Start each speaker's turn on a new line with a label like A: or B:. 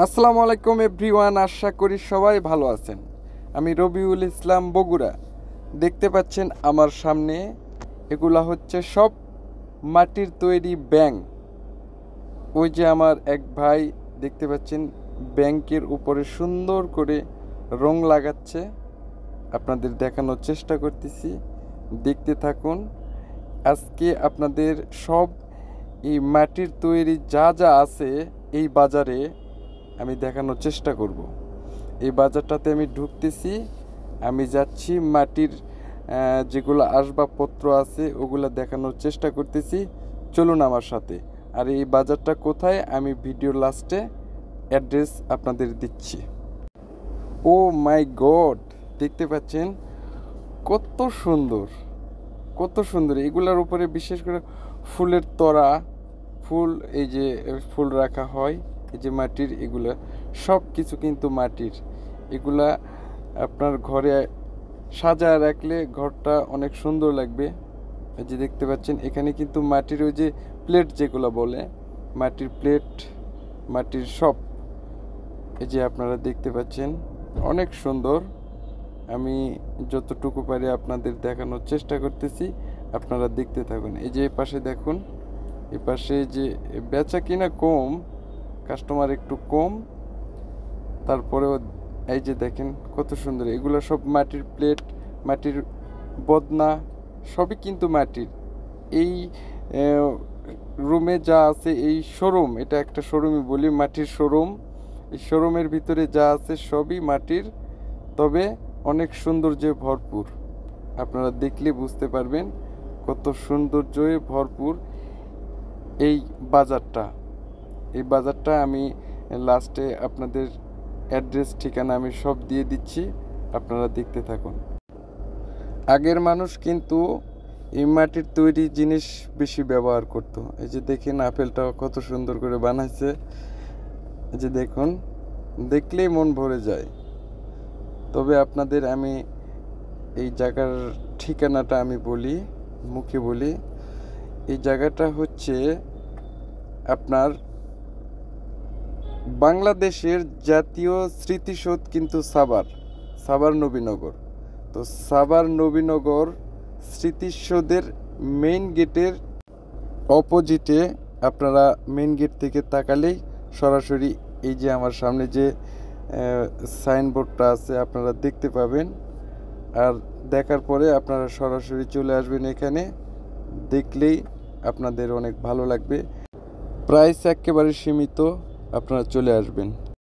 A: আসসালামু আলাইকুম এভরিওয়ান, আশা করি সবাই ভালো আছেন। আমি রবিউল ইসলাম, বগুড়া। দেখতে পাচ্ছেন আমার সামনে এগুলা হচ্ছে সব মাটির তৈরি ব্যাংক। ওই যে আমার এক ভাই দেখতে পাচ্ছেন ব্যাংকের উপরে সুন্দর করে রং লাগাচ্ছে। আপনাদের দেখানোর চেষ্টা করতেছি, দেখতে থাকুন। আজকে আপনাদের সব এই মাটির তৈরি যা যা আছে এই বাজারে আমি দেখানোর চেষ্টা করব। এই বাজারটাতে আমি ঢুকতেছি, আমি যাচ্ছি মাটির যেগুলো আসবাবপত্র আছে ওগুলো দেখানোর চেষ্টা করতেছি। চলুন আমার সাথে। আর এই বাজারটা কোথায় আমি ভিডিও লাস্টে অ্যাড্রেস আপনাদের দিচ্ছি। ও মাই গড, দেখতে পাচ্ছেন কত সুন্দর, কত সুন্দর। এগুলার উপরে বিশেষ করে ফুলের তোড়া, ফুল, এই যে ফুল রাখা হয়, এই যে মাটির, এগুলা সব কিছু কিন্তু মাটির। এগুলা আপনার ঘরে সাজায় রাখলে ঘরটা অনেক সুন্দর লাগবে। এই যে দেখতে পাচ্ছেন এখানে কিন্তু মাটির ওই যে প্লেট যেগুলো বলে, মাটির প্লেট, মাটির সব, এই যে আপনারা দেখতে পাচ্ছেন অনেক সুন্দর। আমি যতটুকু পারি আপনাদের দেখানোর চেষ্টা করতেছি, আপনারা দেখতে থাকুন। এই যে পাশে দেখুন, এ পাশে যে বেচা কিনা কম, কাস্টমার একটু কম, তারপরেও এই যে দেখেন কত সুন্দর। এগুলো সব মাটির প্লেট, মাটির বদনা, সবই কিন্তু মাটির। এই রুমে যা আছে, এই শোরুম, এটা একটা শোরুমই বলি, মাটির শোরুম। এই শোরুমের ভিতরে যা আছে সবই মাটির, তবে অনেক সৌন্দর্যে ভরপুর। আপনারা দেখলে বুঝতে পারবেন কত সৌন্দর্যে ভরপুর এই বাজারটা। এই বাজারটা আমি লাস্টে আপনাদের অ্যাড্রেস, ঠিকানা আমি সব দিয়ে দিচ্ছি, আপনারা দেখতে থাকুন। আগের মানুষ কিন্তু এই মাটির তৈরি জিনিস বেশি ব্যবহার করত। এই যে দেখেন আপেলটা কত সুন্দর করে বানাইছে, এই যে দেখুন, দেখলেই মন ভরে যায়। তবে আপনাদের আমি এই জায়গার ঠিকানাটা আমি বলি, মুখে বলি। এই জায়গাটা হচ্ছে আপনার বাংলাদেশের জাতীয় স্মৃতিসৌধ কিন্তু সাভার নবীনগর। তো সাভার নবীনগর স্মৃতিসৌধের মেইন গেটের অপোজিটে, আপনারা মেইন গেট থেকে তাকালেই সরাসরি এই যে আমার সামনে যে সাইনবোর্ডটা আছে আপনারা দেখতে পাবেন। আর দেখার পরে আপনারা সরাসরি চলে আসবেন এখানে, দেখলেই আপনাদের অনেক ভালো লাগবে। প্রাইস একেবারে সীমিত, আপনারা চলে আসবেন।